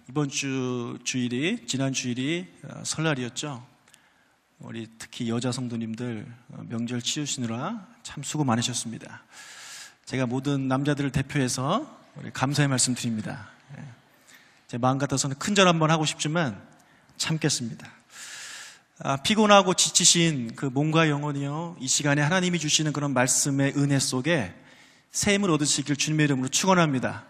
이번 주일이 지난 주일이 설날이었죠. 우리 특히 여자 성도님들 명절 치우시느라 참 수고 많으셨습니다. 제가 모든 남자들을 대표해서 우리 감사의 말씀 드립니다. 제 마음 같아서는 큰절 한번 하고 싶지만 참겠습니다. 피곤하고 지치신 그 몸과 영혼이요, 이 시간에 하나님이 주시는 그런 말씀의 은혜 속에 새 힘을 얻으시길 주님의 이름으로 축원합니다.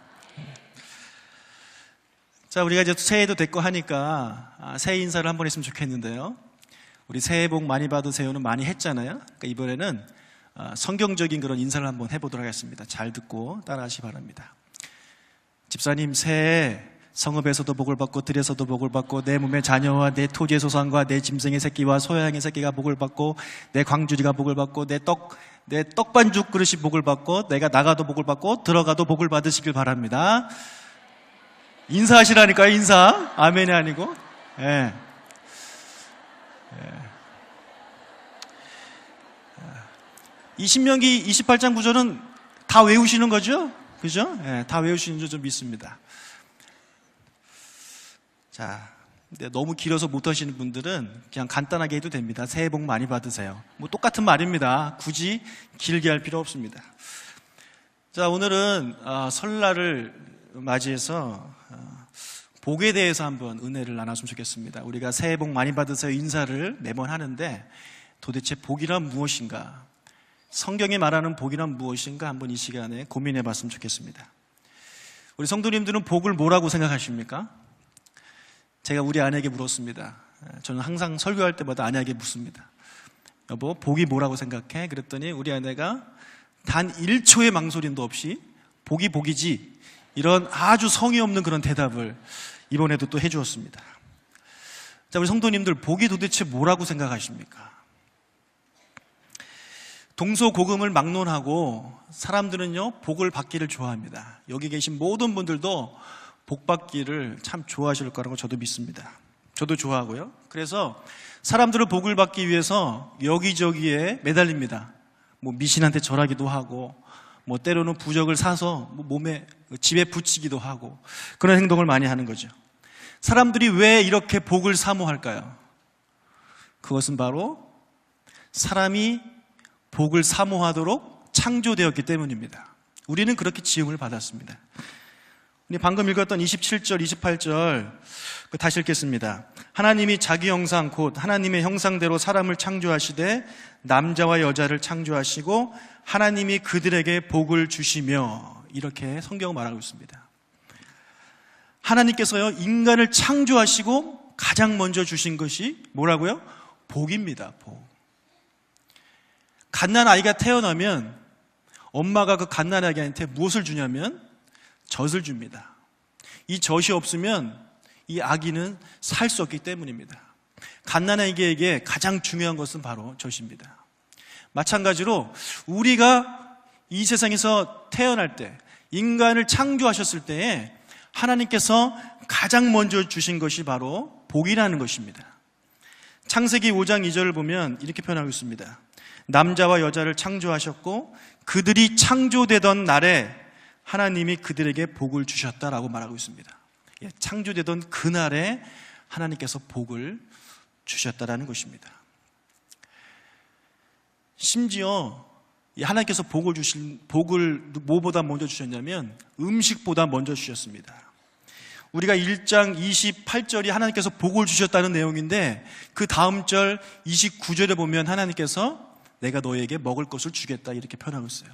자, 우리가 이제 새해도 됐고 하니까 새해 인사를 한번 했으면 좋겠는데요. 우리 새해 복 많이 받으세요는 많이 했잖아요. 그러니까 이번에는 성경적인 그런 인사를 한번 해보도록 하겠습니다. 잘 듣고 따라하시기 바랍니다. 집사님, 새해 성읍에서도 복을 받고 들에서도 복을 받고 내 몸의 자녀와 내 토지의 소산과 내 짐승의 새끼와 소양의 새끼가 복을 받고 내 광주리가 복을 받고 내 떡반죽 그릇이 복을 받고 내가 나가도 복을 받고 들어가도 복을 받으시길 바랍니다. 인사하시라니까요. 인사. 아멘이 아니고. 예. 이 신명기 28장 구절은 다 외우시는 거죠? 그죠? 예, 다 외우시는 줄 좀 믿습니다. 자, 근데 너무 길어서 못하시는 분들은 그냥 간단하게 해도 됩니다. 새해 복 많이 받으세요. 뭐 똑같은 말입니다. 굳이 길게 할 필요 없습니다. 자, 오늘은 설날을 맞이해서 복에 대해서 한번 은혜를 나눴으면 좋겠습니다. 우리가 새해 복 많이 받으세요 인사를 매번 하는데 도대체 복이란 무엇인가? 성경이 말하는 복이란 무엇인가? 한번 이 시간에 고민해 봤으면 좋겠습니다. 우리 성도님들은 복을 뭐라고 생각하십니까? 제가 우리 아내에게 물었습니다. 저는 항상 설교할 때마다 아내에게 묻습니다. 여보, 복이 뭐라고 생각해? 그랬더니 우리 아내가 단 1초의 망설임도 없이 복이 복이지, 이런 아주 성의 없는 그런 대답을 이번에도 또 해주었습니다. 자, 우리 성도님들, 복이 도대체 뭐라고 생각하십니까? 동서고금을 막론하고 사람들은요, 복을 받기를 좋아합니다. 여기 계신 모든 분들도 복 받기를 참 좋아하실 거라고 저도 믿습니다. 저도 좋아하고요. 그래서 사람들은 복을 받기 위해서 여기저기에 매달립니다. 뭐 미신한테 절하기도 하고, 뭐 때로는 부적을 사서 몸에 집에 붙이기도 하고, 그런 행동을 많이 하는 거죠. 사람들이 왜 이렇게 복을 사모할까요? 그것은 바로 사람이 복을 사모하도록 창조되었기 때문입니다. 우리는 그렇게 지음을 받았습니다. 우리 방금 읽었던 27절, 28절 다시 읽겠습니다. 하나님이 자기 형상 곧 하나님의 형상대로 사람을 창조하시되 남자와 여자를 창조하시고 하나님이 그들에게 복을 주시며, 이렇게 성경은 말하고 있습니다. 하나님께서요, 인간을 창조하시고 가장 먼저 주신 것이 뭐라고요? 복입니다. 복. 갓난 아이가 태어나면 엄마가 그 갓난 아이한테 무엇을 주냐면 젖을 줍니다. 이 젖이 없으면 이 아기는 살 수 없기 때문입니다. 갓난 아기에게 가장 중요한 것은 바로 젖입니다. 마찬가지로 우리가 이 세상에서 태어날 때, 인간을 창조하셨을 때에 하나님께서 가장 먼저 주신 것이 바로 복이라는 것입니다. 창세기 5장 2절을 보면 이렇게 표현하고 있습니다. 남자와 여자를 창조하셨고 그들이 창조되던 날에 하나님이 그들에게 복을 주셨다라고 말하고 있습니다. 창조되던 그날에 하나님께서 복을 주셨다라는 것입니다. 심지어 하나님께서 복을 뭐보다 먼저 주셨냐면 음식보다 먼저 주셨습니다. 우리가 1장 28절이 하나님께서 복을 주셨다는 내용인데 그 다음 절 29절에 보면 하나님께서 내가 너에게 먹을 것을 주겠다, 이렇게 표현하고 있어요.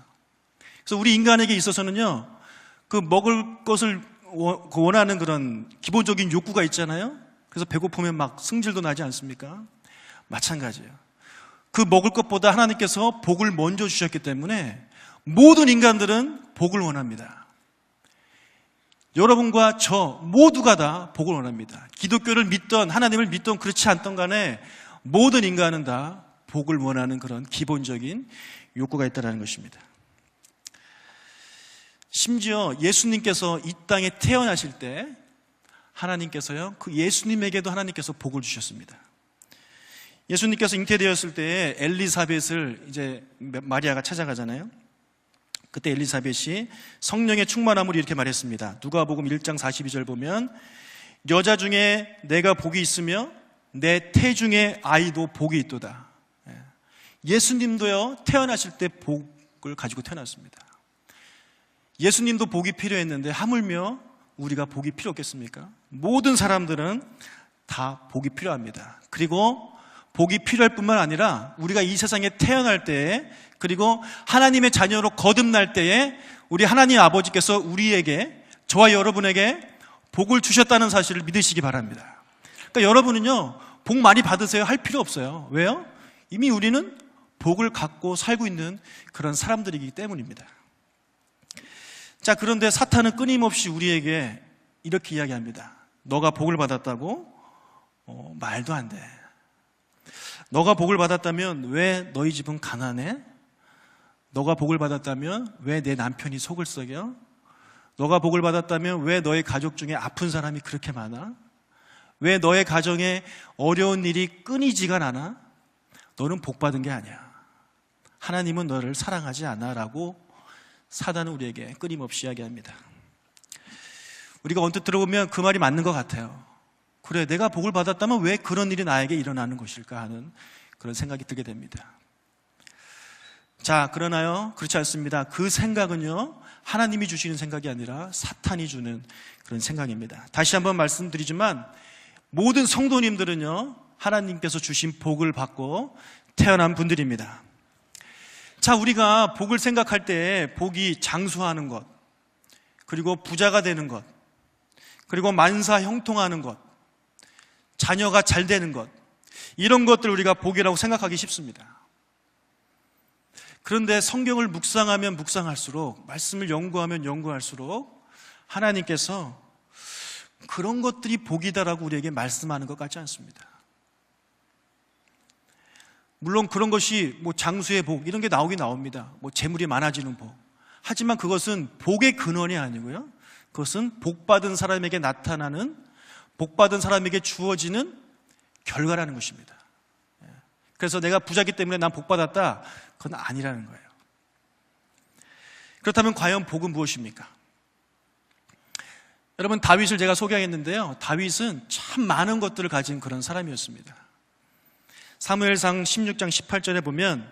그래서 우리 인간에게 있어서는요, 그 먹을 것을 원하는 그런 기본적인 욕구가 있잖아요. 그래서 배고프면 막 승질도 나지 않습니까? 마찬가지예요. 그 먹을 것보다 하나님께서 복을 먼저 주셨기 때문에 모든 인간들은 복을 원합니다. 여러분과 저 모두가 다 복을 원합니다. 기독교를 믿던 하나님을 믿던 그렇지 않던 간에 모든 인간은 다 복을 원하는 그런 기본적인 욕구가 있다는 것입니다. 심지어 예수님께서 이 땅에 태어나실 때 하나님께서요, 그 예수님에게도 하나님께서 복을 주셨습니다. 예수님께서 잉태되었을 때에 엘리사벳을 이제 마리아가 찾아가잖아요. 그때 엘리사벳이 성령의 충만함으로 이렇게 말했습니다. 누가복음 1장 42절 보면 여자 중에 내가 복이 있으며 내 태중의 아이도 복이 있도다. 예수님도요, 태어나실 때 복을 가지고 태어났습니다. 예수님도 복이 필요했는데 하물며 우리가 복이 필요 없겠습니까? 모든 사람들은 다 복이 필요합니다. 그리고 복이 필요할 뿐만 아니라 우리가 이 세상에 태어날 때에, 그리고 하나님의 자녀로 거듭날 때에 우리 하나님 아버지께서 우리에게, 저와 여러분에게 복을 주셨다는 사실을 믿으시기 바랍니다. 그러니까 여러분은요, 복 많이 받으세요 할 필요 없어요. 왜요? 이미 우리는 복을 갖고 살고 있는 그런 사람들이기 때문입니다. 자, 그런데 사탄은 끊임없이 우리에게 이렇게 이야기합니다. 너가 복을 받았다고? 말도 안 돼. 너가 복을 받았다면 왜 너희 집은 가난해? 너가 복을 받았다면 왜 내 남편이 속을 썩여? 너가 복을 받았다면 왜 너의 가족 중에 아픈 사람이 그렇게 많아? 왜 너의 가정에 어려운 일이 끊이지가 않아? 너는 복 받은 게 아니야. 하나님은 너를 사랑하지 않아 라고 사단은 우리에게 끊임없이 이야기합니다. 우리가 언뜻 들어보면 그 말이 맞는 것 같아요. 그래, 내가 복을 받았다면 왜 그런 일이 나에게 일어나는 것일까 하는 그런 생각이 들게 됩니다. 자, 그러나요? 그렇지 않습니다. 그 생각은요, 하나님이 주시는 생각이 아니라 사탄이 주는 그런 생각입니다. 다시 한번 말씀드리지만 모든 성도님들은요, 하나님께서 주신 복을 받고 태어난 분들입니다. 자, 우리가 복을 생각할 때 복이 장수하는 것, 그리고 부자가 되는 것, 그리고 만사 형통하는 것, 자녀가 잘 되는 것, 이런 것들 우리가 복이라고 생각하기 쉽습니다. 그런데 성경을 묵상하면 묵상할수록, 말씀을 연구하면 연구할수록 하나님께서 그런 것들이 복이다라고 우리에게 말씀하는 것 같지 않습니다. 물론 그런 것이 뭐 장수의 복 이런 게 나오긴 나옵니다. 뭐 재물이 많아지는 복. 하지만 그것은 복의 근원이 아니고요, 그것은 복받은 사람에게 나타나는, 복받은 사람에게 주어지는 결과라는 것입니다. 그래서 내가 부자기 때문에 난 복받았다, 그건 아니라는 거예요. 그렇다면 과연 복은 무엇입니까? 여러분, 다윗을 제가 소개했는데요, 다윗은 참 많은 것들을 가진 그런 사람이었습니다. 사무엘상 16장 18절에 보면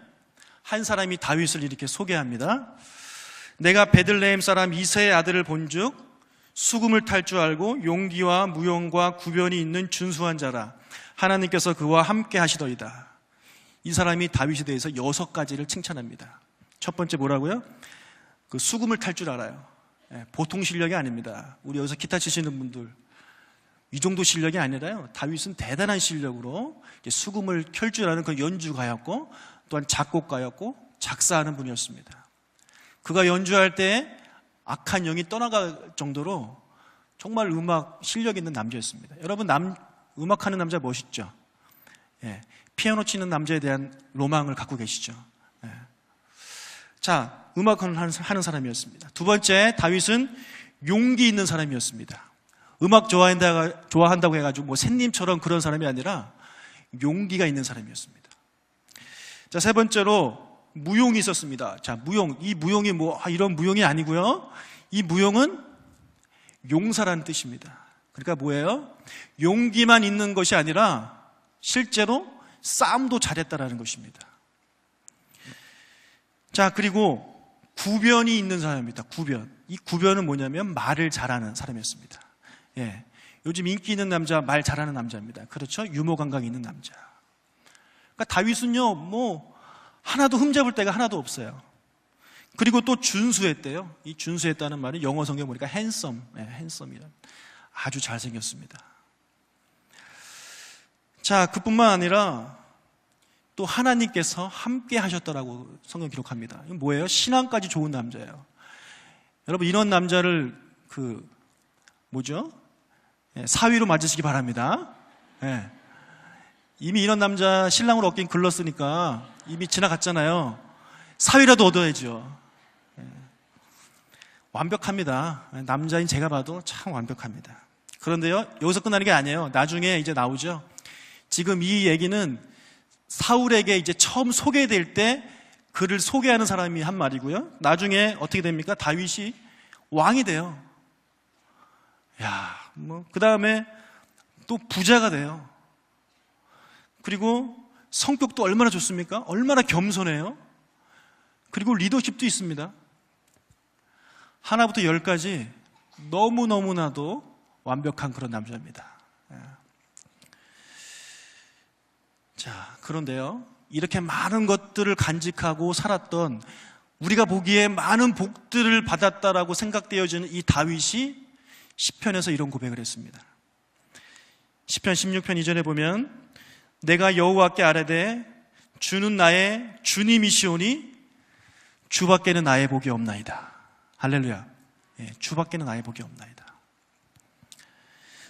한 사람이 다윗을 이렇게 소개합니다. 내가 베들레헴 사람 이새의 아들을 본즉 수금을 탈 줄 알고 용기와 무용과 구변이 있는 준수한 자라. 하나님께서 그와 함께 하시더이다. 이 사람이 다윗에 대해서 6가지를 칭찬합니다. 첫 번째 뭐라고요? 그 수금을 탈 줄 알아요. 보통 실력이 아닙니다. 우리 여기서 기타 치시는 분들, 이 정도 실력이 아니라요, 다윗은 대단한 실력으로 수금을 켤 줄 아는 그 연주가였고, 또한 작곡가였고 작사하는 분이었습니다. 그가 연주할 때 악한 영이 떠나갈 정도로 정말 음악 실력 있는 남자였습니다. 여러분, 음악하는 남자 멋있죠? 피아노 치는 남자에 대한 로망을 갖고 계시죠? 자, 음악을 하는 사람이었습니다. 두 번째, 다윗은 용기 있는 사람이었습니다. 음악 좋아한다고 해가지고 뭐 샌님처럼 그런 사람이 아니라 용기가 있는 사람이었습니다. 자, 세 번째로 무용이 있었습니다. 자, 무용. 이 무용이 이런 무용이 아니고요, 이 무용은 용사라는 뜻입니다. 그러니까 뭐예요? 용기만 있는 것이 아니라 실제로 싸움도 잘했다라는 것입니다. 자, 그리고 구변이 있는 사람입니다. 구변. 이 구변은 뭐냐면 말을 잘하는 사람이었습니다. 요즘 인기 있는 남자, 말 잘하는 남자입니다. 그렇죠? 유머 감각이 있는 남자. 그러니까 다윗은요, 하나도 흠잡을 데가 하나도 없어요. 그리고 또 준수했대요. 이 준수했다는 말은 영어 성경 보니까 핸섬이란, 아주 잘생겼습니다. 자, 그뿐만 아니라 또 하나님께서 함께 하셨다라고 성경 기록합니다. 이건 뭐예요? 신앙까지 좋은 남자예요. 여러분, 이런 남자를 사위로 맞으시기 바랍니다. 이미 이런 남자 신랑으로 얻긴 글렀으니까 이미 지나갔잖아요. 사위라도 얻어야죠. 완벽합니다. 남자인 제가 봐도 참 완벽합니다. 그런데요, 여기서 끝나는 게 아니에요. 나중에 이제 나오죠. 지금 이 얘기는 사울에게 이제 처음 소개될 때 그를 소개하는 사람이 한 말이고요, 나중에 어떻게 됩니까? 다윗이 왕이 돼요. 야, 그 다음에 또 부자가 돼요. 그리고 성격도 얼마나 좋습니까? 얼마나 겸손해요. 그리고 리더십도 있습니다. 하나부터 열까지 너무너무나도 완벽한 그런 남자입니다. 자, 그런데요, 이렇게 많은 것들을 간직하고 살았던, 우리가 보기에 많은 복들을 받았다라고 생각되어지는 이 다윗이 시편에서 이런 고백을 했습니다. 시편 16편 2절에 보면, 내가 여호와께 아뢰되 주는 나의 주님이시오니 주밖에는 나의 복이 없나이다. 할렐루야. 주밖에는 나의 복이 없나이다.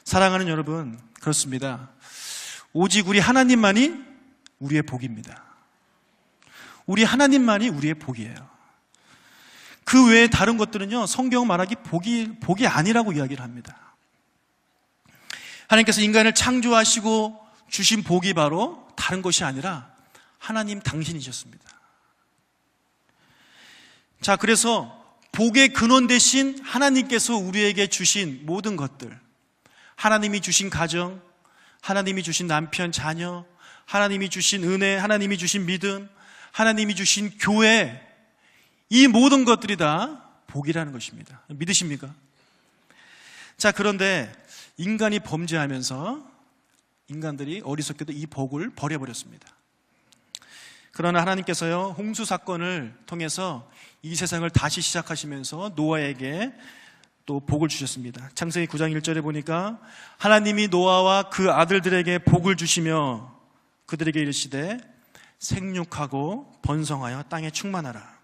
사랑하는 여러분, 그렇습니다. 오직 우리 하나님만이 우리의 복입니다. 우리 하나님만이 우리의 복이에요. 그 외에 다른 것들은요, 성경 말하기 복이 아니라고 이야기를 합니다. 하나님께서 인간을 창조하시고 주신 복이 바로 다른 것이 아니라 하나님 당신이셨습니다. 자, 그래서 복의 근원 되신 하나님께서 우리에게 주신 모든 것들, 하나님이 주신 가정, 하나님이 주신 남편, 자녀, 하나님이 주신 은혜, 하나님이 주신 믿음, 하나님이 주신 교회, 이 모든 것들이 다 복이라는 것입니다. 믿으십니까? 자, 그런데 인간이 범죄하면서 인간들이 어리석게도 이 복을 버려버렸습니다. 그러나 하나님께서요, 홍수 사건을 통해서 이 세상을 다시 시작하시면서 노아에게 또 복을 주셨습니다. 창세기 9장 1절에 보니까 하나님이 노아와 그 아들들에게 복을 주시며 그들에게 이르시되 생육하고 번성하여 땅에 충만하라.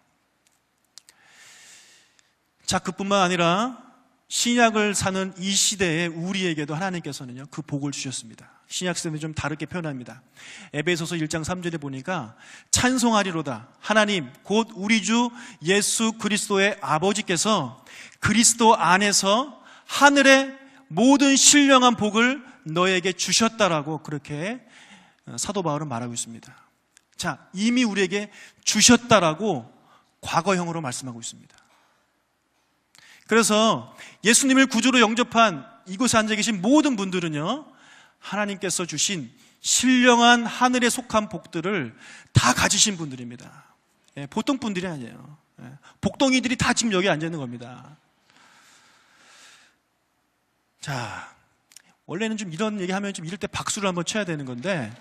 자, 그뿐만 아니라 신약을 사는 이 시대에 우리에게도 하나님께서는요, 그 복을 주셨습니다. 신약 시대는 좀 다르게 표현합니다. 에베소서 1장 3절에 보니까 찬송하리로다. 하나님 곧 우리 주 예수 그리스도의 아버지께서 그리스도 안에서 하늘의 모든 신령한 복을 너에게 주셨다라고 그렇게 사도 바울은 말하고 있습니다. 자, 이미 우리에게 주셨다라고 과거형으로 말씀하고 있습니다. 그래서 예수님을 구주로 영접한 이곳에 앉아 계신 모든 분들은요, 하나님께서 주신 신령한 하늘에 속한 복들을 다 가지신 분들입니다. 보통 분들이 아니에요. 복덩이들이 다 지금 여기 앉아 있는 겁니다. 자, 원래는 좀 이런 얘기 하면 좀 이럴 때 박수를 한번 쳐야 되는 건데,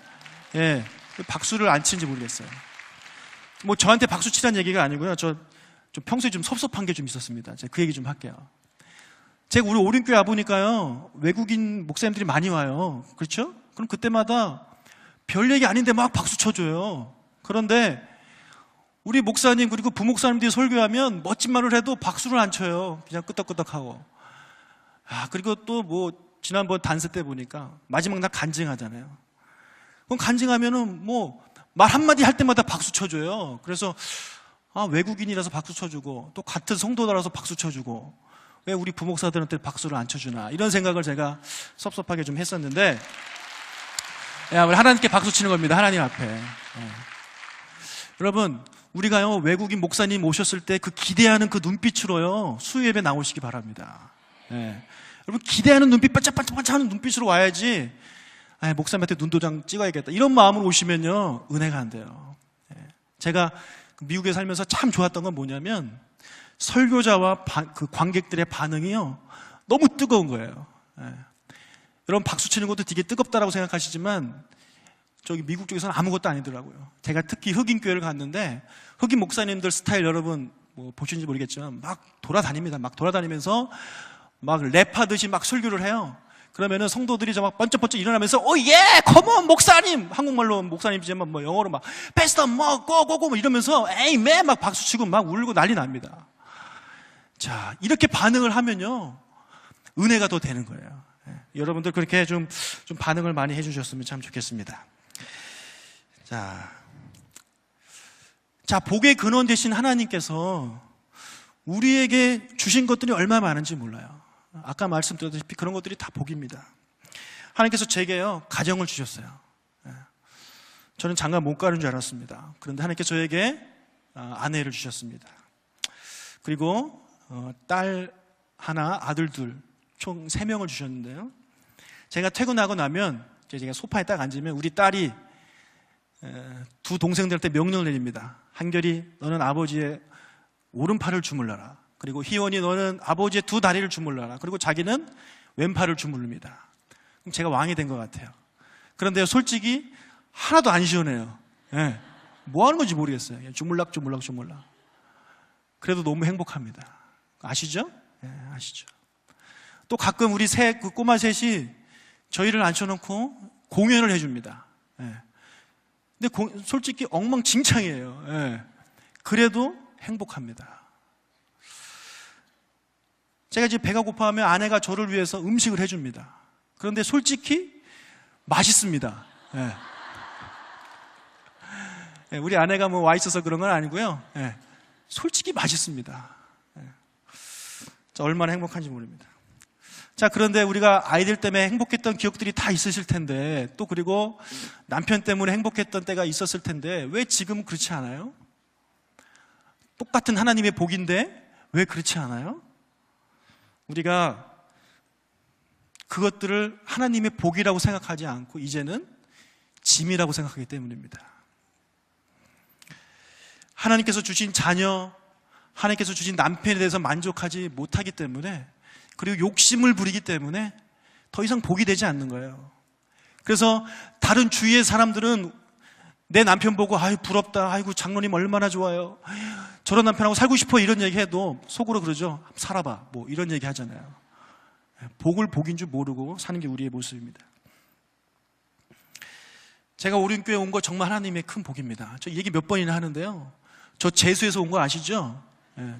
박수를 안 치는지 모르겠어요. 뭐 저한테 박수 치라는 얘기가 아니고요. 좀 평소에 좀 섭섭한 게 좀 있었습니다. 제가 그 얘기 좀 할게요. 제가 우리 오륜교회 와보니까요, 외국인 목사님들이 많이 와요. 그렇죠? 그럼 그때마다 별 얘기 아닌데 막 박수 쳐줘요. 그런데 우리 목사님 그리고 부목사님들이 설교하면 멋진 말을 해도 박수를 안 쳐요. 그냥 끄덕끄덕하고. 그리고 또 뭐 지난번 단세 때 보니까 마지막 날 간증하잖아요. 그럼 간증하면은 뭐 말 한마디 할 때마다 박수 쳐줘요. 그래서 외국인이라서 박수 쳐주고 또 같은 성도라서 박수 쳐주고 왜 우리 부목사들한테 박수를 안 쳐주나, 이런 생각을 제가 섭섭하게 좀 했었는데, 우리 하나님께 박수 치는 겁니다. 하나님 앞에. 여러분, 우리가요, 외국인 목사님 오셨을 때 그 기대하는 그 눈빛으로요, 수요예배 나오시기 바랍니다. 여러분, 기대하는 눈빛, 반짝반짝하는 눈빛으로 와야지, 목사님한테 눈도장 찍어야겠다, 이런 마음으로 오시면요, 은혜가 안 돼요. 제가 미국에 살면서 참 좋았던 건 뭐냐면, 설교자와 그 관객들의 반응이요, 너무 뜨거운 거예요. 여러분, 박수 치는 것도 되게 뜨겁다라고 생각하시지만 저기 미국 쪽에서는 아무것도 아니더라고요. 제가 특히 흑인 교회를 갔는데 흑인 목사님들 스타일 여러분 뭐 보시는지 모르겠지만 막 돌아다닙니다. 막 돌아다니면서 막 랩하듯이 막 설교를 해요. 그러면은 성도들이 막 번쩍번쩍 일어나면서 컴온 목사님, 한국말로 목사님이지만 뭐 영어로 막 패스터 뭐 고고고 뭐 이러면서 에이맨 막 박수치고 막 울고 난리 납니다. 자, 이렇게 반응을 하면요, 은혜가 더 되는 거예요. 여러분들 그렇게 좀 반응을 많이 해주셨으면 참 좋겠습니다. 자, 복의 근원 되신 하나님께서 우리에게 주신 것들이 얼마나 많은지 몰라요. 아까 말씀드렸다시피 그런 것들이 다 복입니다. 하나님께서 제게요, 가정을 주셨어요. 저는 장가 못 가는 줄 알았습니다. 그런데 하나님께서 저에게 아내를 주셨습니다. 그리고 딸 하나, 아들 둘, 총 3명을 주셨는데요. 제가 퇴근하고 나면 제가 소파에 딱 앉으면 우리 딸이 두 동생들한테 명령을 내립니다. 한결이, 너는 아버지의 오른팔을 주물러라. 그리고 희원이, 너는 아버지의 두 다리를 주물러라. 그리고 자기는 왼팔을 주물릅니다. 그럼 제가 왕이 된 것 같아요. 그런데 솔직히 하나도 안 시원해요. 예. 뭐 하는 건지 모르겠어요. 주물락. 그래도 너무 행복합니다. 아시죠? 예, 아시죠? 또 가끔 우리 그 꼬마 셋이 저희를 앉혀놓고 공연을 해줍니다. 예. 근데 솔직히 엉망진창이에요. 예. 그래도 행복합니다. 제가 이제 배가 고파하면 아내가 저를 위해서 음식을 해줍니다. 그런데 솔직히 맛있습니다. 예. 예, 우리 아내가 뭐 와 있어서 그런 건 아니고요. 예. 솔직히 맛있습니다. 예. 자, 얼마나 행복한지 모릅니다. 자, 그런데 우리가 아이들 때문에 행복했던 기억들이 다 있으실 텐데, 또 그리고 남편 때문에 행복했던 때가 있었을 텐데, 왜 지금 그렇지 않아요? 똑같은 하나님의 복인데 왜 그렇지 않아요? 우리가 그것들을 하나님의 복이라고 생각하지 않고 이제는 짐이라고 생각하기 때문입니다. 하나님께서 주신 자녀, 하나님께서 주신 남편에 대해서 만족하지 못하기 때문에, 그리고 욕심을 부리기 때문에 더 이상 복이 되지 않는 거예요. 그래서 다른 주위의 사람들은 내 남편 보고 아유 부럽다, 아이고 장로님 얼마나 좋아요, 저런 남편하고 살고 싶어, 이런 얘기 해도 속으로 그러죠. 살아봐, 뭐 이런 얘기 하잖아요. 복을 복인 줄 모르고 사는 게 우리의 모습입니다. 제가 오륜교회 온 거 정말 하나님의 큰 복입니다. 저 얘기 몇 번이나 하는데요. 저 재수에서 온 거 아시죠?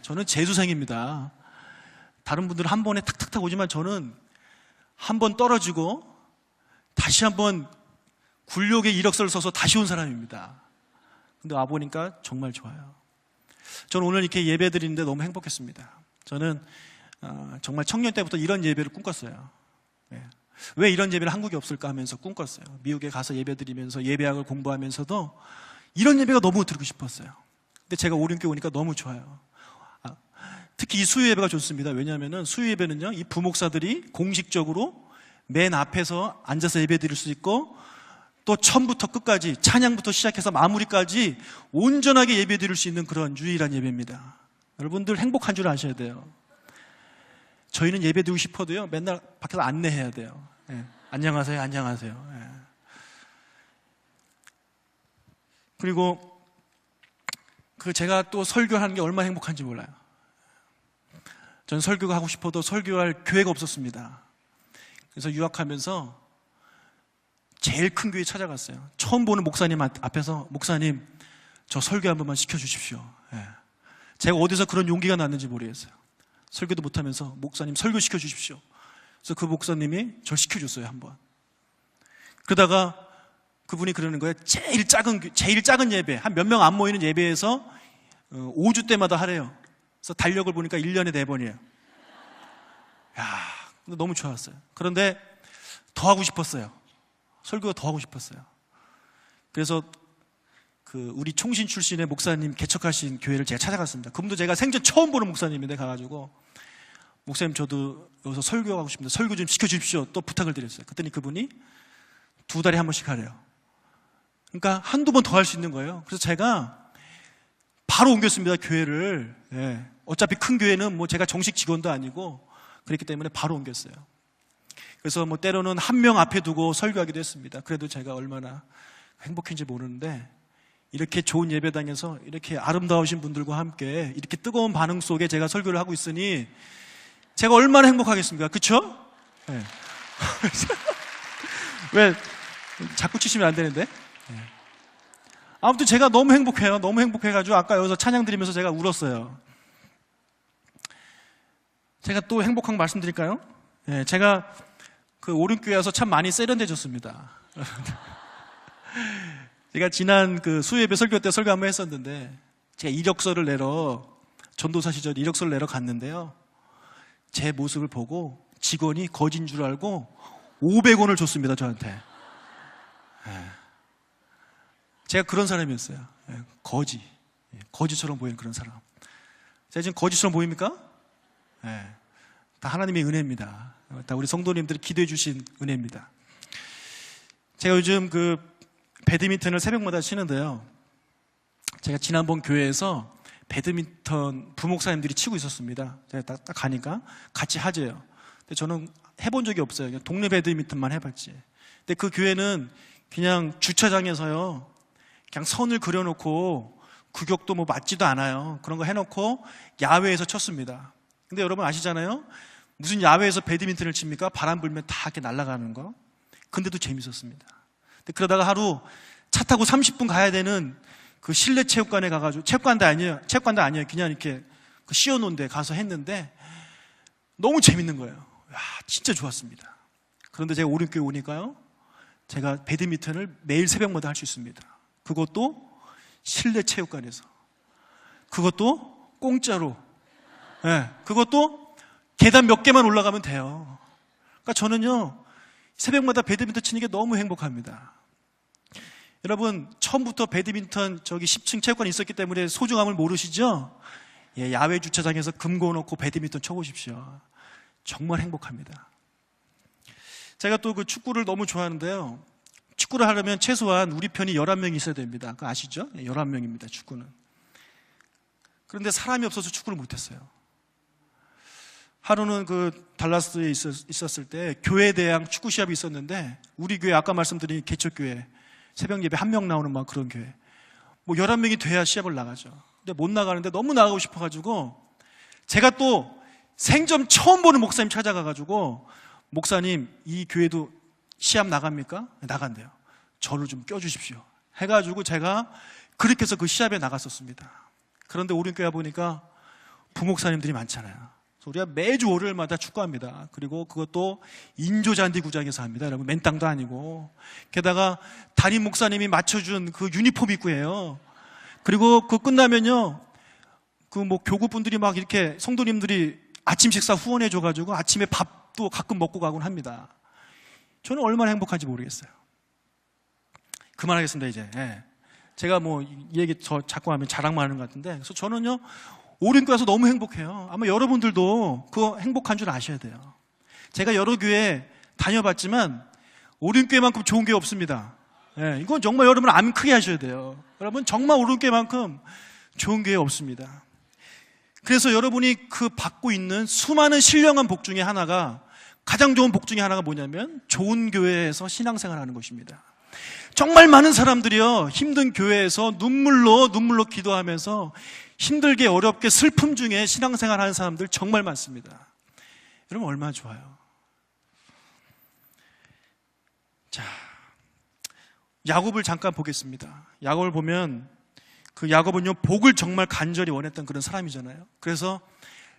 저는 재수생입니다. 다른 분들은 한 번에 탁탁탁 오지만 저는 한 번 떨어지고 다시 한 번 굴욕의 이력서를 써서 다시 온 사람입니다. 근데 와보니까 정말 좋아요. 저는 오늘 이렇게 예배 드리는데 너무 행복했습니다. 저는 정말 청년 때부터 이런 예배를 꿈꿨어요. 왜 이런 예배를 한국에 없을까 하면서 꿈꿨어요. 미국에 가서 예배 드리면서 예배학을 공부하면서도 이런 예배가 너무 드리고 싶었어요. 근데 제가 오륜교회 오니까 너무 좋아요. 특히 이 수요 예배가 좋습니다. 왜냐하면 수요 예배는요, 이 부목사들이 공식적으로 맨 앞에서 앉아서 예배 드릴 수 있고, 또 처음부터 끝까지 찬양부터 시작해서 마무리까지 온전하게 예배 드릴 수 있는 그런 유일한 예배입니다. 여러분들 행복한 줄 아셔야 돼요. 저희는 예배 드리고 싶어도요, 맨날 밖에서 안내해야 돼요. 예. 안녕하세요, 안녕하세요. 예. 그리고 제가 또 설교하는 게 얼마나 행복한지 몰라요. 전 설교가 하고 싶어도 설교할 교회가 없었습니다. 그래서 유학하면서 제일 큰 교회 찾아갔어요. 처음 보는 목사님 앞에서, 목사님 저 설교 한 번만 시켜주십시오. 예. 제가 어디서 그런 용기가 났는지 모르겠어요. 설교도 못하면서 목사님 설교 시켜주십시오. 그래서 그 목사님이 저를 시켜줬어요, 한번. 그러다가 그분이 그러는 거예요. 제일 작은 예배, 한 몇 명 안 모이는 예배에서 5주 때마다 하래요. 그래서 달력을 보니까 1년에 4번이에요. 야, 너무 좋았어요. 그런데 더 하고 싶었어요. 설교가 더 하고 싶었어요. 그래서 우리 총신 출신의 목사님 개척하신 교회를 제가 찾아갔습니다. 그분도 제가 생전 처음 보는 목사님인데 가가지고, 목사님 저도 여기서 설교하고 싶은데 설교 좀 시켜주십시오, 또 부탁을 드렸어요. 그랬더니 그분이 2달에 한 번씩 하래요. 그러니까 한두 번 더 할 수 있는 거예요. 그래서 제가 바로 옮겼습니다, 교회를. 예. 어차피 큰 교회는 뭐 제가 정식 직원도 아니고 그랬기 때문에 바로 옮겼어요. 그래서 뭐 때로는 한 명 앞에 두고 설교하기도 했습니다. 그래도 제가 얼마나 행복한지 모르는데, 이렇게 좋은 예배당에서 이렇게 아름다우신 분들과 함께 이렇게 뜨거운 반응 속에 제가 설교를 하고 있으니 제가 얼마나 행복하겠습니까? 그쵸? 네. 왜 자꾸 치시면 안 되는데? 네. 아무튼 제가 너무 행복해요. 너무 행복해가지고 아까 여기서 찬양 드리면서 제가 울었어요. 제가 또 행복한 거 말씀드릴까요? 네, 제가 오륜교회 와서 참 많이 세련돼졌습니다. 제가 지난 수요예배 설교 때 설교 한번 했었는데, 제가 이력서를 내러, 전도사 시절 이력서를 내러 갔는데요, 제 모습을 보고 직원이 거진 줄 알고 500원을 줬습니다, 저한테. 제가 그런 사람이었어요. 거지처럼 보이는 그런 사람. 제가 지금 거지처럼 보입니까? 다 하나님의 은혜입니다. 다 우리 성도님들이 기도해 주신 은혜입니다. 제가 요즘 그 배드민턴을 새벽마다 치는데요. 제가 지난번 교회에서 배드민턴 부목사님들이 치고 있었습니다. 제가 딱 가니까 같이 하재요. 근데 저는 해본 적이 없어요. 그냥 동네 배드민턴만 해봤지. 근데 그 교회는 그냥 주차장에서요, 그냥 선을 그려놓고 구격도 뭐 맞지도 않아요. 그런 거 해놓고 야외에서 쳤습니다. 근데 여러분 아시잖아요? 무슨 야외에서 배드민턴을 칩니까? 바람 불면 다 이렇게 날아가는 거. 근데도 재밌었습니다. 근데 그러다가 하루 차 타고 30분 가야 되는 그 실내 체육관에 가가지고, 체육관도 아니에요. 그냥 이렇게 그 씌워놓은 데 가서 했는데 너무 재밌는 거예요. 야, 진짜 좋았습니다. 그런데 제가 오른교회 오니까요, 제가 배드민턴을 매일 새벽마다 할 수 있습니다. 그것도 실내 체육관에서. 그것도 공짜로. 네, 그것도 계단 몇 개만 올라가면 돼요. 그러니까 저는요, 새벽마다 배드민턴 치는 게 너무 행복합니다. 여러분, 처음부터 배드민턴 저기 10층 체육관이 있었기 때문에 소중함을 모르시죠? 예, 야외 주차장에서 금 그어놓고 배드민턴 쳐보십시오. 정말 행복합니다. 제가 또 그 축구를 너무 좋아하는데요. 축구를 하려면 최소한 우리 편이 11명이 있어야 됩니다. 그거 아시죠? 11명입니다, 축구는. 그런데 사람이 없어서 축구를 못했어요. 하루는 그 달라스에 있었을 때 교회 대항 축구 시합이 있었는데, 우리 교회 아까 말씀드린 개척교회 새벽 예배 1명 나오는 막 그런 교회, 뭐 11명이 돼야 시합을 나가죠. 근데 못 나가는데 너무 나가고 싶어가지고 제가 또 생전 처음 보는 목사님 찾아가가지고, 목사님 이 교회도 시합 나갑니까? 나간대요. 저를 좀 껴주십시오 해가지고 제가 그렇게 해서 그 시합에 나갔었습니다. 그런데 오른교회 보니까 부목사님들이 많잖아요. 그래서 우리가 매주 월요일마다 축구합니다. 그리고 그것도 인조잔디 구장에서 합니다. 여러분, 맨 땅도 아니고. 게다가 담임 목사님이 맞춰준 그 유니폼 입고 해요. 그리고 그거 끝나면요, 그 뭐 교구분들이 막 이렇게 성도님들이 아침 식사 후원해줘가지고 아침에 밥도 가끔 먹고 가곤 합니다. 저는 얼마나 행복한지 모르겠어요. 그만하겠습니다, 이제. 예. 제가 뭐 이 얘기 저 자꾸 하면 자랑만 하는 것 같은데, 그래서 저는요, 오륜교회에서 너무 행복해요. 아마 여러분들도 그거 행복한 줄 아셔야 돼요. 제가 여러 교회 다녀봤지만 오륜교회만큼 좋은 교회 없습니다. 예, 이건 정말 여러분 암 크게 하셔야 돼요. 여러분, 정말 오륜교회만큼 좋은 교회 없습니다. 그래서 여러분이 그 받고 있는 수많은 신령한 복 중에 하나가, 가장 좋은 복 중에 하나가 뭐냐면 좋은 교회에서 신앙생활 하는 것입니다. 정말 많은 사람들이요, 힘든 교회에서 눈물로 기도하면서 힘들게 어렵게 슬픔 중에 신앙생활 하는 사람들 정말 많습니다. 여러분, 얼마나 좋아요. 자, 야곱을 잠깐 보겠습니다. 야곱을 보면, 그 야곱은요, 복을 정말 간절히 원했던 그런 사람이잖아요. 그래서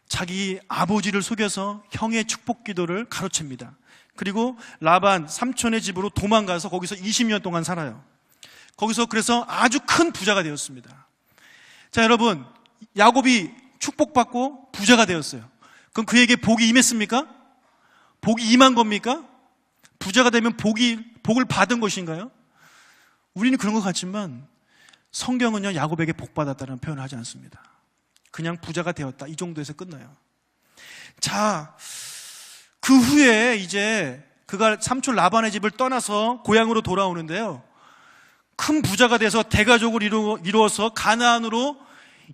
자기 아버지를 속여서 형의 축복 기도를 가로챕니다. 그리고 라반 삼촌의 집으로 도망가서 거기서 20년 동안 살아요. 거기서 그래서 아주 큰 부자가 되었습니다. 자, 여러분, 야곱이 축복받고 부자가 되었어요. 그럼 그에게 복이 임했습니까? 복이 임한 겁니까? 부자가 되면 복을 받은 것인가요? 우리는 그런 것 같지만 성경은요, 야곱에게 복받았다는 표현을 하지 않습니다. 그냥 부자가 되었다, 이 정도에서 끝나요. 자, 그 후에 이제 그가 삼촌 라반의 집을 떠나서 고향으로 돌아오는데요, 큰 부자가 돼서 대가족을 이루어서 가나안으로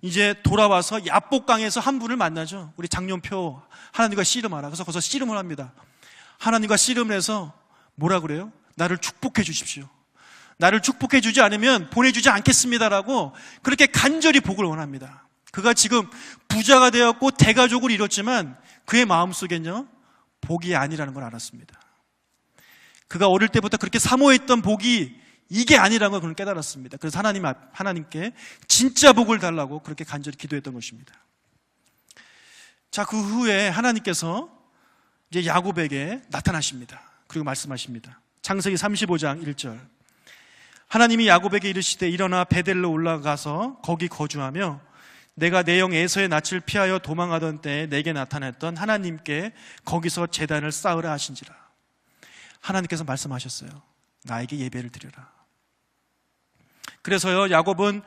이제 돌아와서 야복강에서 한 분을 만나죠. 우리 장년표 하나님과 씨름하라. 그래서 거기서 씨름을 합니다. 하나님과 씨름을 해서 뭐라 그래요? 나를 축복해 주십시오. 나를 축복해 주지 않으면 보내주지 않겠습니다라고 그렇게 간절히 복을 원합니다. 그가 지금 부자가 되었고 대가족을 이뤘지만 그의 마음속엔요, 복이 아니라는 걸 알았습니다. 그가 어릴 때부터 그렇게 사모했던 복이 이게 아니라는 걸 그는 깨달았습니다. 그래서 하나님께 진짜 복을 달라고 그렇게 간절히 기도했던 것입니다. 자, 그 후에 하나님께서 이제 야곱에게 나타나십니다. 그리고 말씀하십니다. 창세기 35장 1절. 하나님이 야곱에게 이르시되 일어나 베델로 올라가서 거기 거주하며 내가 내 형 에서의 낯을 피하여 도망하던 때에 내게 나타났던 하나님께 거기서 제단을 쌓으라 하신지라. 하나님께서 말씀하셨어요. 나에게 예배를 드려라. 그래서요, 야곱은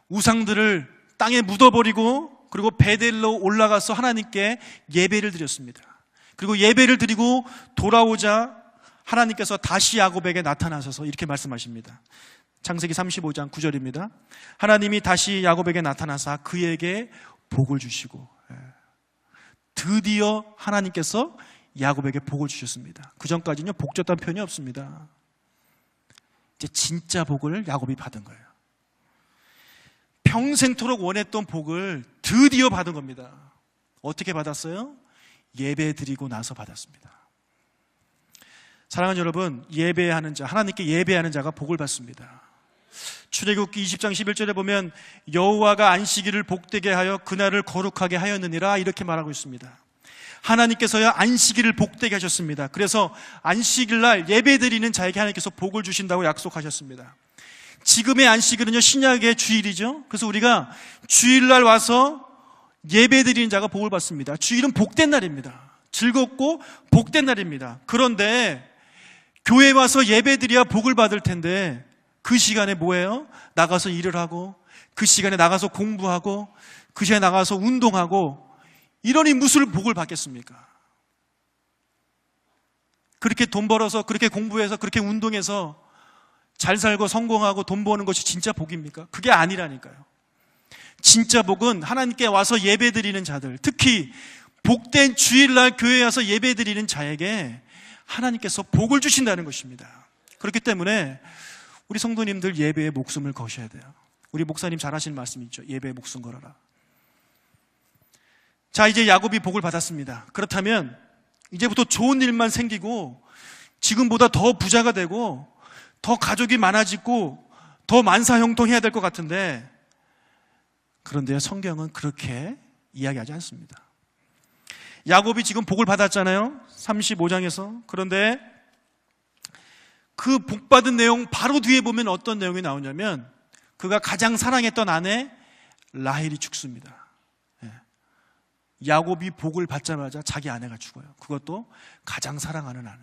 우상들을 땅에 묻어버리고 그리고 베델로 올라가서 하나님께 예배를 드렸습니다. 그리고 예배를 드리고 돌아오자 하나님께서 다시 야곱에게 나타나셔서 이렇게 말씀하십니다. 창세기 35장 9절입니다. 하나님이 다시 야곱에게 나타나사 그에게 복을 주시고, 드디어 하나님께서 야곱에게 복을 주셨습니다. 그 전까지는요, 복 줬다는 표현이 없습니다. 이제 진짜 복을 야곱이 받은 거예요. 평생토록 원했던 복을 드디어 받은 겁니다. 어떻게 받았어요? 예배 드리고 나서 받았습니다. 사랑하는 여러분, 예배하는 자, 하나님께 예배하는 자가 복을 받습니다. 출애굽기 20장 11절에 보면 여호와가 안식일을 복되게 하여 그날을 거룩하게 하였느니라 이렇게 말하고 있습니다. 하나님께서야 안식일을 복되게 하셨습니다. 그래서 안식일날 예배드리는 자에게 하나님께서 복을 주신다고 약속하셨습니다. 지금의 안식일은요, 신약의 주일이죠. 그래서 우리가 주일날 와서 예배드리는 자가 복을 받습니다. 주일은 복된 날입니다. 즐겁고 복된 날입니다. 그런데 교회에 와서 예배드려야 복을 받을 텐데 그 시간에 뭐예요? 나가서 일을 하고, 그 시간에 나가서 공부하고, 그 시간에 나가서 운동하고, 이러니 무슨 복을 받겠습니까? 그렇게 돈 벌어서, 그렇게 공부해서, 그렇게 운동해서 잘 살고 성공하고 돈 버는 것이 진짜 복입니까? 그게 아니라니까요. 진짜 복은 하나님께 와서 예배드리는 자들, 특히 복된 주일날 교회에 와서 예배드리는 자에게 하나님께서 복을 주신다는 것입니다. 그렇기 때문에 우리 성도님들 예배에 목숨을 거셔야 돼요. 우리 목사님 잘 하시는 말씀이 있죠. 예배에 목숨 걸어라. 자, 이제 야곱이 복을 받았습니다. 그렇다면 이제부터 좋은 일만 생기고 지금보다 더 부자가 되고 더 가족이 많아지고 더 만사형통해야 될 것 같은데, 그런데 성경은 그렇게 이야기하지 않습니다. 야곱이 지금 복을 받았잖아요. 35장에서. 그런데 그 복받은 내용 바로 뒤에 보면 어떤 내용이 나오냐면 그가 가장 사랑했던 아내 라헬이 죽습니다. 야곱이 복을 받자마자 자기 아내가 죽어요. 그것도 가장 사랑하는 아내.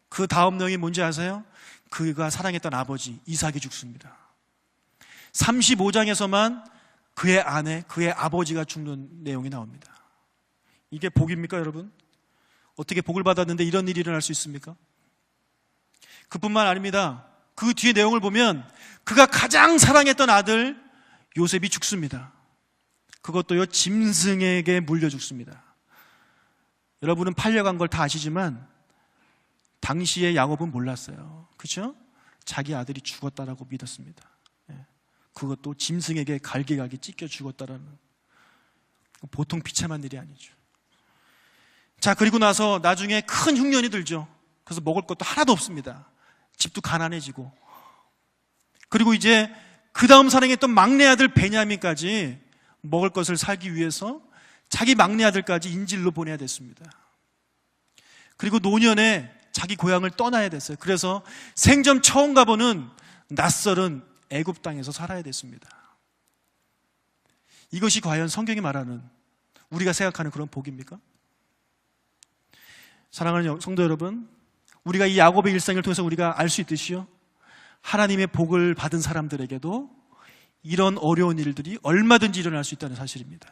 그 다음 내용이 뭔지 아세요? 그가 사랑했던 아버지 이삭이 죽습니다. 35장에서만 그의 아내, 그의 아버지가 죽는 내용이 나옵니다. 이게 복입니까, 여러분? 어떻게 복을 받았는데 이런 일이 일어날 수 있습니까? 그뿐만 아닙니다. 그 뒤에 내용을 보면 그가 가장 사랑했던 아들 요셉이 죽습니다. 그것도요, 짐승에게 물려 죽습니다. 여러분은 팔려간 걸 다 아시지만 당시에 야곱은 몰랐어요. 그렇죠? 자기 아들이 죽었다라고 믿었습니다. 그것도 짐승에게 갈기갈기 찢겨 죽었다라는, 보통 비참한 일이 아니죠. 자, 그리고 나서 나중에 큰 흉년이 들죠. 그래서 먹을 것도 하나도 없습니다. 집도 가난해지고, 그리고 이제 그 다음 사랑했던 막내 아들 베냐민까지 먹을 것을 살기 위해서 자기 막내 아들까지 인질로 보내야 됐습니다. 그리고 노년에 자기 고향을 떠나야 됐어요. 그래서 생전 처음 가보는 낯설은 애굽 땅에서 살아야 됐습니다. 이것이 과연 성경이 말하는, 우리가 생각하는 그런 복입니까? 사랑하는 성도 여러분, 우리가 이 야곱의 일상을 통해서 우리가 알 수 있듯이요, 하나님의 복을 받은 사람들에게도 이런 어려운 일들이 얼마든지 일어날 수 있다는 사실입니다.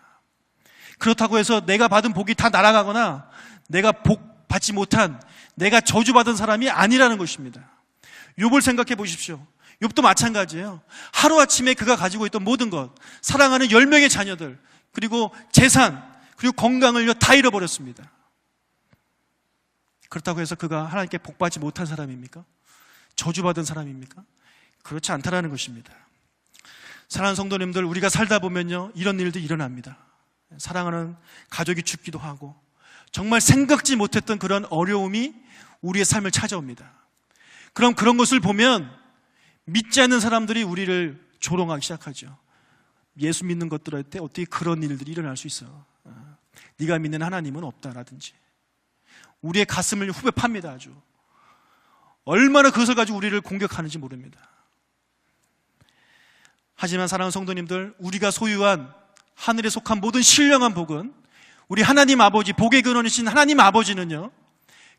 그렇다고 해서 내가 받은 복이 다 날아가거나 내가 복 받지 못한, 내가 저주받은 사람이 아니라는 것입니다. 욥을 생각해 보십시오. 욥도 마찬가지예요. 하루아침에 그가 가지고 있던 모든 것, 사랑하는 10명의 자녀들, 그리고 재산, 그리고 건강을요, 다 잃어버렸습니다. 그렇다고 해서 그가 하나님께 복받지 못한 사람입니까? 저주받은 사람입니까? 그렇지 않다라는 것입니다. 사랑하는 성도님들, 우리가 살다 보면요, 이런 일들이 일어납니다. 사랑하는 가족이 죽기도 하고, 정말 생각지 못했던 그런 어려움이 우리의 삶을 찾아옵니다. 그럼 그런 것을 보면 믿지 않는 사람들이 우리를 조롱하기 시작하죠. 예수 믿는 것들한테 어떻게 그런 일들이 일어날 수 있어? 네가 믿는 하나님은 없다라든지. 우리의 가슴을 후벼 팝니다. 아주 얼마나 그것을 가지고 우리를 공격하는지 모릅니다. 하지만 사랑하는 성도님들, 우리가 소유한 하늘에 속한 모든 신령한 복은, 우리 하나님 아버지, 복의 근원이신 하나님 아버지는요,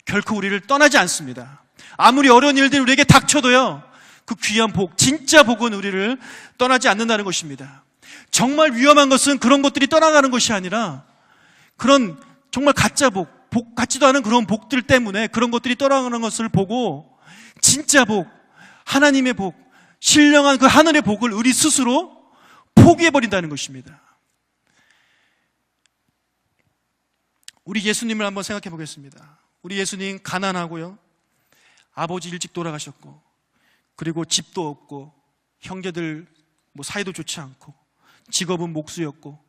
결코 우리를 떠나지 않습니다. 아무리 어려운 일들이 우리에게 닥쳐도요, 그 귀한 복, 진짜 복은 우리를 떠나지 않는다는 것입니다. 정말 위험한 것은 그런 것들이 떠나가는 것이 아니라 그런 정말 가짜 복, 복 같지도 않은 그런 복들 때문에 그런 것들이 떠나가는 것을 보고 진짜 복, 하나님의 복, 신령한 그 하늘의 복을 우리 스스로 포기해버린다는 것입니다. 우리 예수님을 한번 생각해 보겠습니다. 우리 예수님 가난하고요, 아버지 일찍 돌아가셨고, 그리고 집도 없고, 형제들 사이도 좋지 않고, 직업은 목수였고,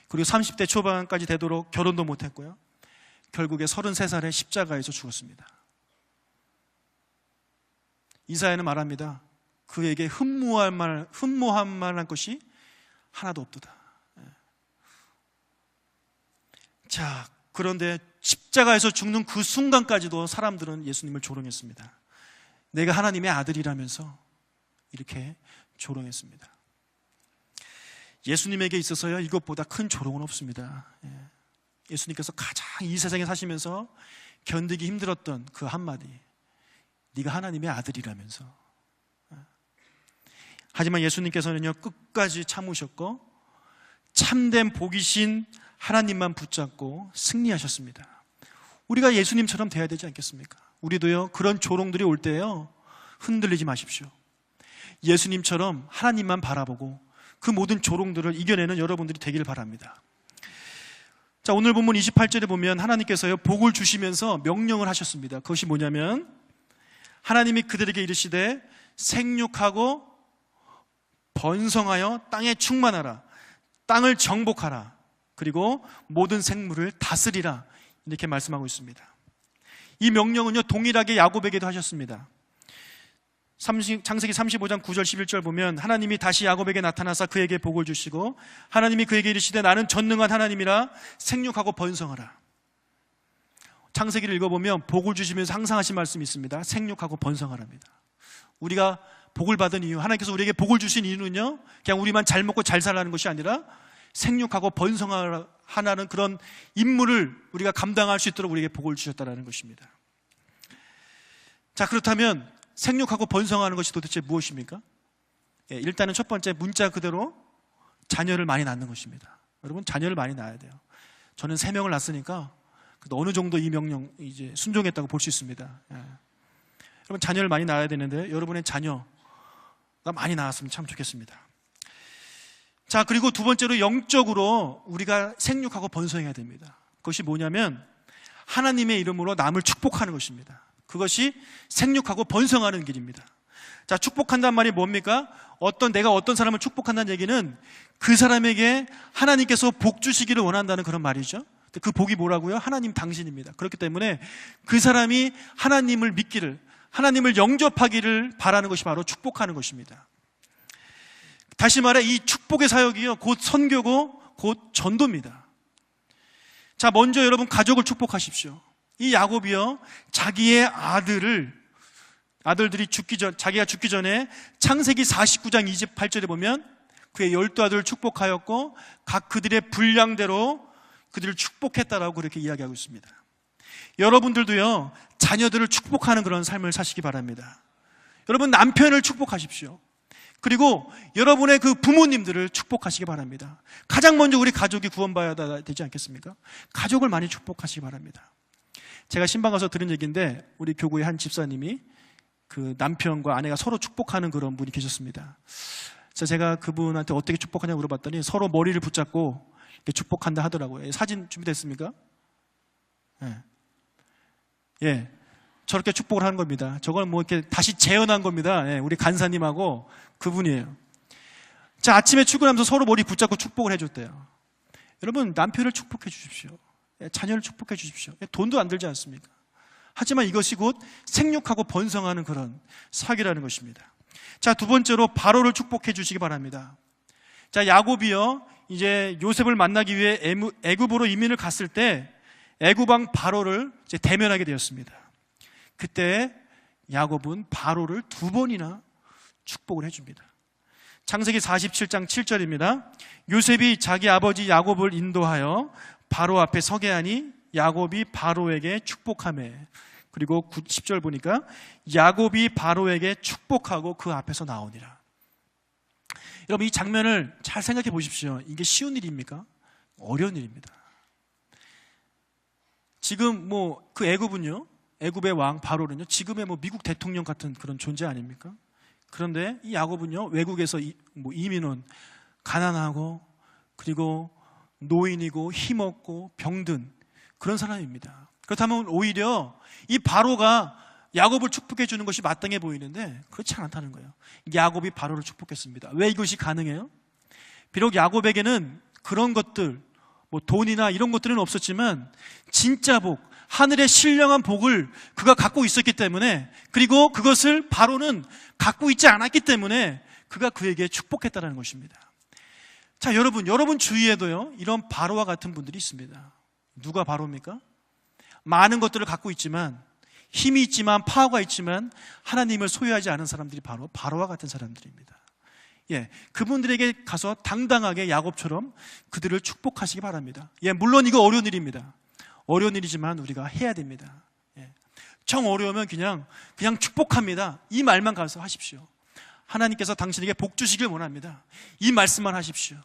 그리고 30대 초반까지 되도록 결혼도 못했고요, 결국에 33살에 십자가에서 죽었습니다. 이사야는 말합니다. 그에게 흠모할 만한 것이 하나도 없도다. 자, 그런데 십자가에서 죽는 그 순간까지도 사람들은 예수님을 조롱했습니다. 내가 하나님의 아들이라면서 이렇게 조롱했습니다. 예수님에게 있어서요, 이것보다 큰 조롱은 없습니다. 예수님께서 가장 이 세상에 사시면서 견디기 힘들었던 그 한마디, 네가 하나님의 아들이라면서. 하지만 예수님께서는요, 끝까지 참으셨고 참된 복이신 하나님만 붙잡고 승리하셨습니다. 우리가 예수님처럼 돼야 되지 않겠습니까? 우리도요, 그런 조롱들이 올 때요, 흔들리지 마십시오. 예수님처럼 하나님만 바라보고 그 모든 조롱들을 이겨내는 여러분들이 되길 바랍니다. 자, 오늘 본문 28절에 보면 하나님께서요, 복을 주시면서 명령을 하셨습니다. 그것이 뭐냐면 하나님이 그들에게 이르시되 생육하고 번성하여 땅에 충만하라, 땅을 정복하라, 그리고 모든 생물을 다스리라, 이렇게 말씀하고 있습니다. 이 명령은요, 동일하게 야곱에게도 하셨습니다. 창세기 35장 9절 11절 보면 하나님이 다시 야곱에게 나타나사 그에게 복을 주시고 하나님이 그에게 이르시되 나는 전능한 하나님이라 생육하고 번성하라. 창세기를 읽어보면 복을 주시면서 항상 하신 말씀이 있습니다. 생육하고 번성하랍니다. 우리가 복을 받은 이유, 하나님께서 우리에게 복을 주신 이유는요, 그냥 우리만 잘 먹고 잘 살라는 것이 아니라 생육하고 번성하라는 그런 임무를 우리가 감당할 수 있도록 우리에게 복을 주셨다는 것입니다. 자, 그렇다면 생육하고 번성하는 것이 도대체 무엇입니까? 일단은 첫 번째, 문자 그대로 자녀를 많이 낳는 것입니다. 여러분, 자녀를 많이 낳아야 돼요. 저는 3명을 낳았으니까 어느 정도 이 명령 이제 순종했다고 볼 수 있습니다. 여러분, 자녀를 많이 낳아야 되는데 여러분의 자녀가 많이 낳았으면 참 좋겠습니다. 자, 그리고 두 번째로 영적으로 우리가 생육하고 번성해야 됩니다. 그것이 뭐냐면 하나님의 이름으로 남을 축복하는 것입니다. 그것이 생육하고 번성하는 길입니다. 자, 축복한다는 말이 뭡니까? 내가 어떤 사람을 축복한다는 얘기는 그 사람에게 하나님께서 복 주시기를 원한다는 그런 말이죠. 그 복이 뭐라고요? 하나님 당신입니다. 그렇기 때문에 그 사람이 하나님을 믿기를, 하나님을 영접하기를 바라는 것이 바로 축복하는 것입니다. 다시 말해 이 축복의 사역이요, 곧 선교고 곧 전도입니다. 자, 먼저 여러분 가족을 축복하십시오. 이 야곱이요, 자기의 아들들이 자기가 죽기 전에 창세기 49장 28절에 보면 그의 12아들을 축복하였고 각 그들의 분량대로 그들을 축복했다라고 그렇게 이야기하고 있습니다. 여러분들도요, 자녀들을 축복하는 그런 삶을 사시기 바랍니다. 여러분, 남편을 축복하십시오. 그리고 여러분의 그 부모님들을 축복하시기 바랍니다. 가장 먼저 우리 가족이 구원받아야 되지 않겠습니까? 가족을 많이 축복하시기 바랍니다. 제가 신방 가서 들은 얘기인데 우리 교구의 한 집사님이 그 남편과 아내가 서로 축복하는 그런 분이 계셨습니다. 그래서 제가 그분한테 어떻게 축복하냐고 물어봤더니 서로 머리를 붙잡고 이렇게 축복한다 하더라고요. 사진 준비됐습니까? 예. 저렇게 축복을 하는 겁니다. 저걸 이렇게 다시 재현한 겁니다. 예, 우리 간사님하고 그분이에요. 자, 아침에 출근하면서 서로 머리 붙잡고 축복을 해줬대요. 여러분, 남편을 축복해 주십시오. 자녀를 축복해 주십시오. 돈도 안 들지 않습니까? 하지만 이것이 곧 생육하고 번성하는 그런 사역이라는 것입니다. 자, 두 번째로 바로를 축복해 주시기 바랍니다. 자, 야곱이요, 이제 요셉을 만나기 위해 애굽으로 이민을 갔을 때 애굽왕 바로를 이제 대면하게 되었습니다. 그때 야곱은 바로를 2번이나 축복을 해줍니다. 창세기 47장 7절입니다. 요셉이 자기 아버지 야곱을 인도하여 바로 앞에 서게 하니 야곱이 바로에게 축복하매, 그리고 10절 보니까 야곱이 바로에게 축복하고 그 앞에서 나오니라. 여러분, 이 장면을 잘 생각해 보십시오. 이게 쉬운 일입니까? 어려운 일입니다. 지금 뭐 그 애굽은요, 애굽의 왕 바로는요, 지금의 뭐 미국 대통령 같은 그런 존재 아닙니까? 그런데 이 야곱은요, 외국에서 이민 온 가난하고 그리고 노인이고 힘없고 병든 그런 사람입니다. 그렇다면 오히려 이 바로가 야곱을 축복해 주는 것이 마땅해 보이는데 그렇지 않다는 거예요. 야곱이 바로를 축복했습니다. 왜 이것이 가능해요? 비록 야곱에게는 그런 것들, 뭐 돈이나 이런 것들은 없었지만 진짜 복, 하늘의 신령한 복을 그가 갖고 있었기 때문에, 그리고 그것을 바로는 갖고 있지 않았기 때문에 그가 그에게 축복했다는 것입니다. 자, 여러분 주위에도요, 이런 바로와 같은 분들이 있습니다. 누가 바로입니까? 많은 것들을 갖고 있지만, 힘이 있지만, 파워가 있지만 하나님을 소유하지 않은 사람들이 바로 바로와 같은 사람들입니다. 예, 그분들에게 가서 당당하게 야곱처럼 그들을 축복하시기 바랍니다. 예, 물론 이거 어려운 일입니다. 어려운 일이지만 우리가 해야 됩니다. 예, 정 어려우면 그냥 축복합니다. 이 말만 가서 하십시오. 하나님께서 당신에게 복 주시길 원합니다. 이 말씀만 하십시오.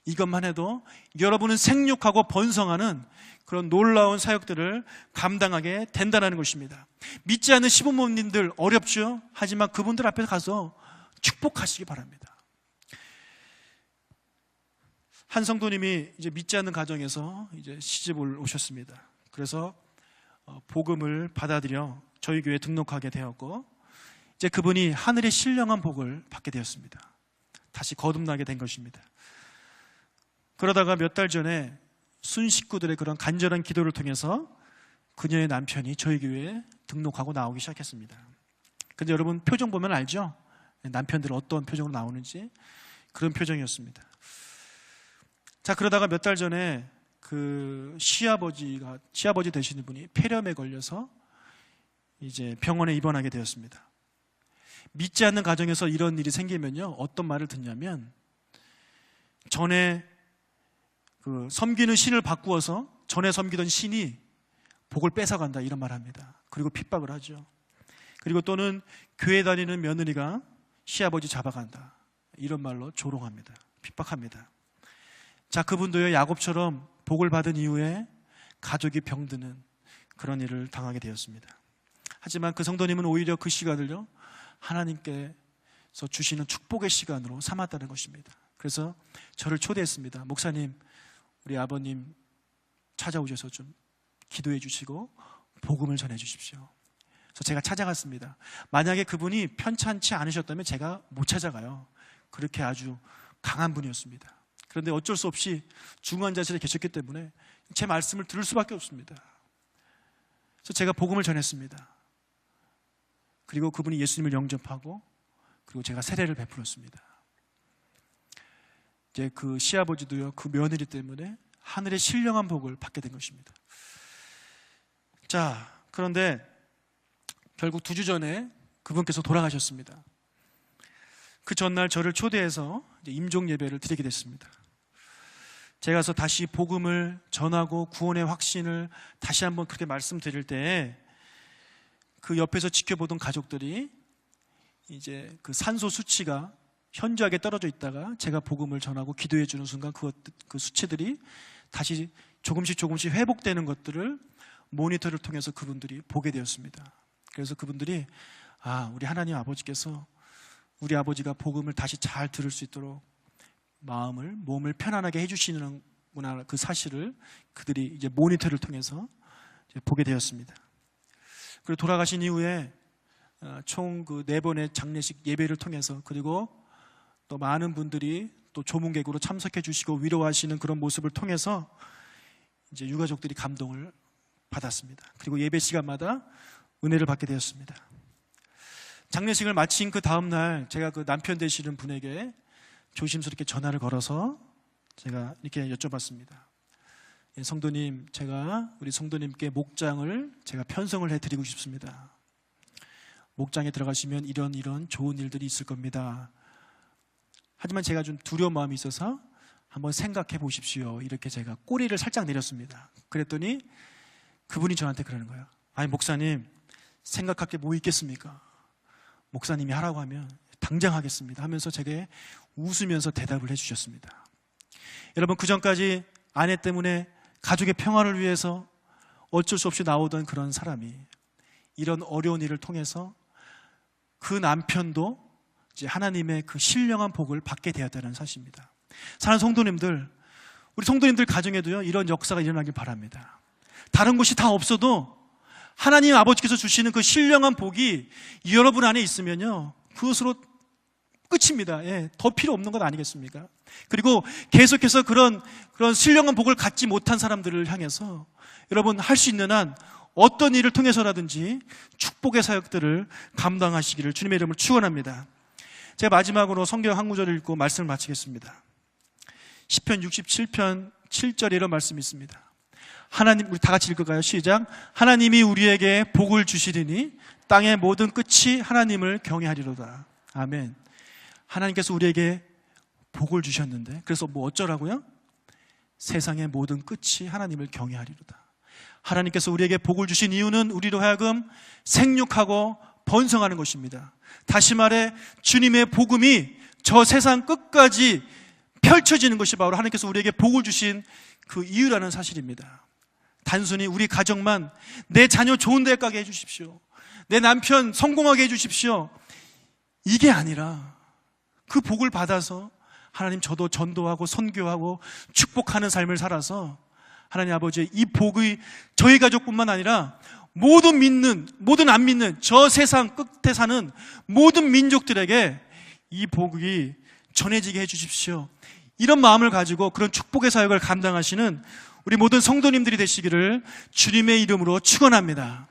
이것만 해도 여러분은 생육하고 번성하는 그런 놀라운 사역들을 감당하게 된다는 것입니다. 믿지 않는 시부모님들 어렵죠? 하지만 그분들 앞에 가서 축복하시기 바랍니다. 한 성도님이 이제 믿지 않는 가정에서 이제 시집을 오셨습니다. 그래서 복음을 받아들여 저희 교회에 등록하게 되었고, 이제 그분이 하늘의 신령한 복을 받게 되었습니다. 다시 거듭나게 된 것입니다. 그러다가 몇 달 전에 순 식구들의 그런 간절한 기도를 통해서 그녀의 남편이 저희 교회에 등록하고 나오기 시작했습니다. 근데 여러분 표정 보면 알죠? 남편들 어떤 표정으로 나오는지. 그런 표정이었습니다. 자, 그러다가 몇 달 전에 그 시아버지 되시는 분이 폐렴에 걸려서 이제 병원에 입원하게 되었습니다. 믿지 않는 가정에서 이런 일이 생기면요, 어떤 말을 듣냐면, 전에 그 섬기는 신을 바꾸어서 전에 섬기던 신이 복을 뺏어간다, 이런 말 합니다. 그리고 핍박을 하죠. 그리고 또는 교회 다니는 며느리가 시아버지 잡아간다, 이런 말로 조롱합니다. 핍박합니다. 자, 그분도요, 야곱처럼 복을 받은 이후에 가족이 병드는 그런 일을 당하게 되었습니다. 하지만 그 성도님은 오히려 그 시간을요, 하나님께서 주시는 축복의 시간으로 삼았다는 것입니다. 그래서 저를 초대했습니다. 목사님, 우리 아버님 찾아오셔서 좀 기도해 주시고 복음을 전해 주십시오. 그래서 제가 찾아갔습니다. 만약에 그분이 편찮지 않으셨다면 제가 못 찾아가요. 그렇게 아주 강한 분이었습니다. 그런데 어쩔 수 없이 중환자실에 계셨기 때문에 제 말씀을 들을 수밖에 없습니다. 그래서 제가 복음을 전했습니다. 그리고 그분이 예수님을 영접하고, 그리고 제가 세례를 베풀었습니다. 이제 그 시아버지도요, 그 며느리 때문에 하늘의 신령한 복을 받게 된 것입니다. 자, 그런데 결국 2주 전에 그분께서 돌아가셨습니다. 그 전날 저를 초대해서 이제 임종 예배를 드리게 됐습니다. 제가 가서 다시 복음을 전하고 구원의 확신을 다시 한번 그렇게 말씀드릴 때, 그 옆에서 지켜보던 가족들이 이제 그 산소 수치가 현저하게 떨어져 있다가 제가 복음을 전하고 기도해 주는 순간 그 수치들이 다시 조금씩 회복되는 것들을 모니터를 통해서 그분들이 보게 되었습니다. 그래서 그분들이, 아, 우리 하나님 아버지께서 우리 아버지가 복음을 다시 잘 들을 수 있도록 몸을 편안하게 해주시는구나, 그 사실을 그들이 이제 모니터를 통해서 이제 보게 되었습니다. 그리고 돌아가신 이후에 총 그 4번의 장례식 예배를 통해서, 그리고 또 많은 분들이 또 조문객으로 참석해 주시고 위로하시는 그런 모습을 통해서 이제 유가족들이 감동을 받았습니다. 그리고 예배 시간마다 은혜를 받게 되었습니다. 장례식을 마친 그 다음날 제가 그 남편 되시는 분에게 조심스럽게 전화를 걸어서 제가 이렇게 여쭤봤습니다. 예, 성도님, 제가 우리 성도님께 목장을 제가 편성을 해드리고 싶습니다. 목장에 들어가시면 이런 좋은 일들이 있을 겁니다. 하지만 제가 좀 두려운 마음이 있어서 한번 생각해 보십시오. 이렇게 제가 꼬리를 살짝 내렸습니다. 그랬더니 그분이 저한테 그러는 거예요. 아니, 목사님, 생각할 게 뭐 있겠습니까? 목사님이 하라고 하면 당장 하겠습니다 하면서 제게 웃으면서 대답을 해주셨습니다. 여러분, 그 전까지 아내 때문에 가족의 평화를 위해서 어쩔 수 없이 나오던 그런 사람이 이런 어려운 일을 통해서 그 남편도 이제 하나님의 그 신령한 복을 받게 되었다는 사실입니다. 사랑하는 성도님들, 우리 성도님들 가정에도요, 이런 역사가 일어나길 바랍니다. 다른 곳이 다 없어도 하나님 아버지께서 주시는 그 신령한 복이 여러분 안에 있으면요, 그것으로 끝입니다. 예, 더 필요 없는 것 아니겠습니까? 그리고 계속해서 그런 신령한 복을 갖지 못한 사람들을 향해서 여러분 할 수 있는 한 어떤 일을 통해서라든지 축복의 사역들을 감당하시기를 주님의 이름으로 축원합니다. 제가 마지막으로 성경 한 구절을 읽고 말씀을 마치겠습니다. 시편 67편 7절에 이런 말씀이 있습니다. 하나님, 우리 다 같이 읽을까요? 시작. 하나님이 우리에게 복을 주시리니 땅의 모든 끝이 하나님을 경외하리로다. 아멘. 하나님께서 우리에게 복을 주셨는데, 그래서 뭐 어쩌라고요? 세상의 모든 끝이 하나님을 경외하리로다. 하나님께서 우리에게 복을 주신 이유는 우리로 하여금 생육하고 번성하는 것입니다. 다시 말해 주님의 복음이 저 세상 끝까지 펼쳐지는 것이 바로 하나님께서 우리에게 복을 주신 그 이유라는 사실입니다. 단순히 우리 가정만, 내 자녀 좋은 데 가게 해주십시오, 내 남편 성공하게 해주십시오, 이게 아니라 그 복을 받아서 하나님, 저도 전도하고 선교하고 축복하는 삶을 살아서 하나님 아버지의 이 복이 저희 가족뿐만 아니라 모든 믿는, 모든 안 믿는 저 세상 끝에 사는 모든 민족들에게 이 복이 전해지게 해주십시오. 이런 마음을 가지고 그런 축복의 사역을 감당하시는 우리 모든 성도님들이 되시기를 주님의 이름으로 축원합니다.